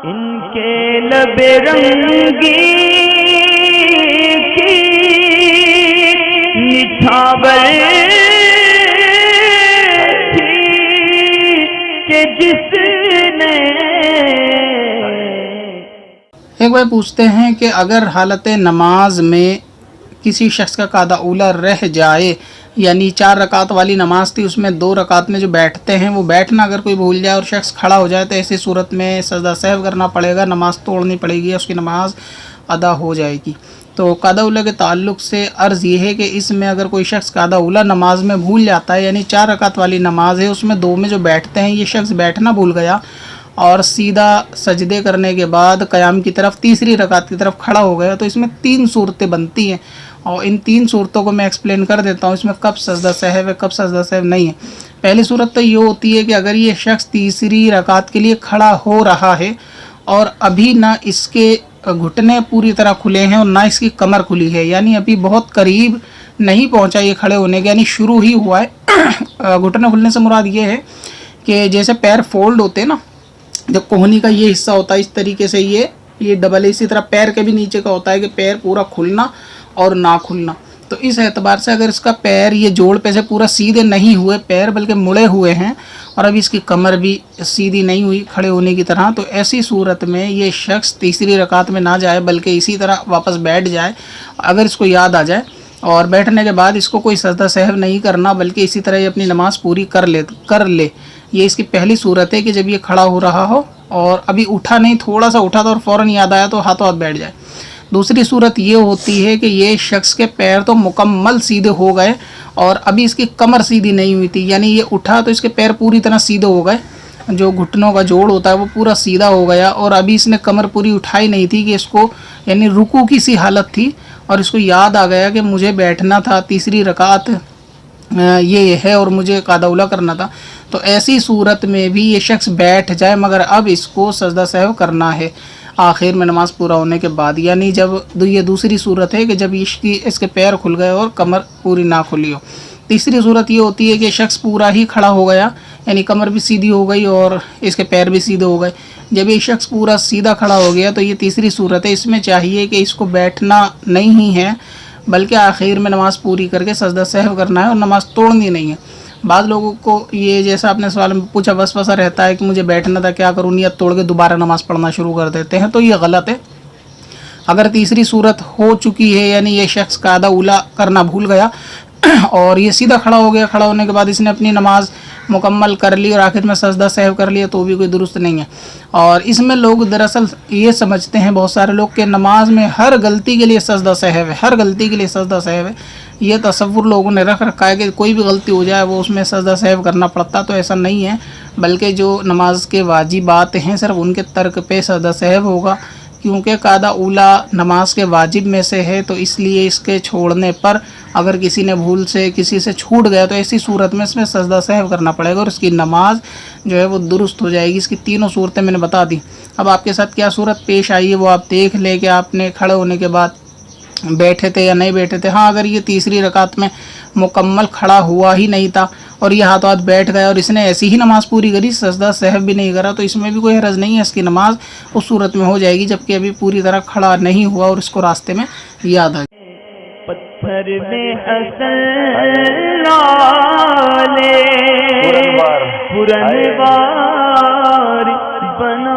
ان کے لب رنگی کی نچھاور تھی کہ جس نے ایک بھائی پوچھتے ہیں کہ اگر حالت نماز میں کسی شخص کا قاعدہ اولیٰ رہ جائے، یعنی 4 رکعت والی نماز تھی، اس میں 2 رکعت میں جو بیٹھتے ہیں وہ بیٹھنا اگر کوئی بھول جائے اور شخص کھڑا ہو جائے تو ایسی صورت میں سجدہ سہو کرنا پڑے گا، نماز توڑنی پڑے گی، اس کی نماز ادا ہو جائے گی۔ تو قاعدہ اولیٰ کے تعلق سے عرض یہ ہے کہ اس میں اگر کوئی شخص قاعدہ اولیٰ نماز میں بھول جاتا ہے، یعنی 4 رکعت والی نماز ہے، اس میں 2 میں جو بیٹھتے ہیں یہ شخص بیٹھنا بھول گیا اور سیدھا سجدے کرنے کے بعد قیام کی طرف تیسری رکعت کی طرف کھڑا ہو گیا، تو اس میں 3 صورتیں بنتی ہیں اور ان 3 صورتوں کو میں ایکسپلین کر دیتا ہوں، اس میں کب سجدہ سہو ہے کب سجدہ سہو نہیں ہے۔ پہلی صورت تو یہ ہوتی ہے کہ اگر یہ شخص تیسری رکعت کے لیے کھڑا ہو رہا ہے اور ابھی نہ اس کے گھٹنے پوری طرح کھلے ہیں اور نہ اس کی کمر کھلی ہے، یعنی ابھی بہت قریب نہیں پہنچا یہ کھڑے ہونے کے، یعنی شروع ہی ہوا ہے۔ گھٹنے کھلنے سے مراد یہ ہے کہ جیسے پیر فولڈ ہوتے ہیں نا، جب کوہنی کا یہ حصہ ہوتا ہے اس طریقے سے یہ ڈبل ہے، اسی طرح پیر کے بھی نیچے کا ہوتا ہے کہ پیر پورا کھلنا اور نہ کھلنا۔ تو اس اعتبار سے اگر اس کا پیر یہ جوڑ پہ سے پورا سیدھے نہیں ہوئے پیر بلکہ مڑے ہوئے ہیں اور ابھی اس کی کمر بھی سیدھی نہیں ہوئی کھڑے ہونے کی طرح، تو ایسی صورت میں یہ شخص تیسری رکعت میں نہ جائے بلکہ اسی طرح واپس بیٹھ جائے، اگر اس کو یاد آ جائے، اور بیٹھنے کے بعد اس کو کوئی سجدہ سہو نہیں کرنا بلکہ اسی طرح یہ اپنی نماز پوری کر لے۔ یہ اس کی پہلی صورت ہے کہ جب یہ کھڑا ہو رہا ہو اور ابھی اٹھا نہیں، تھوڑا سا اٹھا تھا اور فوراً یاد آیا تو ہاتھوں ہاتھ بیٹھ جائے۔ دوسری صورت یہ ہوتی ہے کہ یہ شخص کے پیر تو مکمل سیدھے ہو گئے اور ابھی اس کی کمر سیدھی نہیں ہوئی تھی، یعنی یہ اٹھا تو اس کے پیر پوری طرح سیدھے ہو گئے، جو گھٹنوں کا جوڑ ہوتا ہے وہ پورا سیدھا ہو گیا، اور ابھی اس نے کمر پوری اٹھائی نہیں تھی کہ اس کو، یعنی رکوع کی سی حالت تھی اور اس کو یاد آ گیا کہ مجھے بیٹھنا تھا، تیسری رکعت یہ ہے اور مجھے قاعدہ اولیٰ کرنا تھا، تو ایسی صورت میں بھی یہ شخص بیٹھ جائے، مگر اب اس کو سجدہ سہو کرنا ہے آخر میں نماز پورا ہونے کے بعد، یعنی جب یہ دوسری صورت ہے کہ جب اس کے پیر کھل گئے اور کمر پوری نہ کھلی ہو۔ تیسری صورت یہ ہوتی ہے کہ شخص پورا ہی کھڑا ہو گیا، یعنی کمر بھی سیدھی ہو گئی اور اس کے پیر بھی سیدھے ہو گئے۔ جب یہ شخص پورا سیدھا کھڑا ہو گیا تو یہ تیسری صورت ہے، اس میں چاہیے کہ اس کو بیٹھنا نہیں ہے بلکہ آخر میں نماز پوری کر کے سجدہ سہو کرنا ہے اور نماز توڑنی نہیں ہے۔ بعض لوگوں کو یہ، جیسا آپ نے سوال میں پوچھا، وسوسہ رہتا ہے کہ مجھے بیٹھنا تھا، کیا کروں، نیت توڑ کے دوبارہ نماز پڑھنا شروع کر دیتے ہیں، تو یہ غلط ہے۔ اگر تیسری صورت ہو چکی ہے، یعنی یہ شخص قاعدہ اولیٰ کرنا بھول گیا اور یہ سیدھا کھڑا ہو گیا، کھڑا ہونے کے بعد اس نے اپنی نماز مکمل کر لی اور آخر میں سجدہ سہو کر لیا، تو بھی کوئی درست نہیں ہے۔ اور اس میں لوگ دراصل یہ سمجھتے ہیں بہت سارے لوگ کہ نماز میں ہر غلطی کے لیے سجدہ سہو ہے، ہر غلطی کے لیے سجدہ سہو ہے، یہ تصور لوگوں نے رکھ رکھا ہے کہ کوئی بھی غلطی ہو جائے وہ اس میں سجدہ سہو کرنا پڑتا، تو ایسا نہیں ہے، بلکہ جو نماز کے واجبات ہیں صرف ان کے ترک پہ سجدہ سہو ہوگا، کیونکہ قاعدہ اولیٰ نماز کے واجب میں سے ہے، تو اس لیے اس کے چھوڑنے پر اگر کسی نے بھول سے کسی سے چھوٹ گیا تو ایسی صورت میں اس میں سجدہ سہو کرنا پڑے گا اور اس کی نماز جو ہے وہ درست ہو جائے گی۔ اس کی تینوں صورتیں میں نے بتا دی۔ اب آپ کے ساتھ کیا صورت پیش آئی ہے وہ آپ دیکھ لیں کہ آپ نے کھڑے ہونے کے بعد بیٹھے تھے یا نہیں بیٹھے تھے۔ ہاں، اگر یہ تیسری رکعت میں مکمل کھڑا ہوا ہی نہیں تھا اور یہ ہاتھ بیٹھ گیا اور اس نے ایسی ہی نماز پوری کری، سجدہ سہو بھی نہیں کرا، تو اس میں بھی کوئی حرج نہیں ہے، اس کی نماز اس صورت میں ہو جائے گی جبکہ ابھی پوری طرح کھڑا نہیں ہوا اور اس کو راستے میں یاد آ گیا۔ پتھر میں حسن لالے پرنوار بنا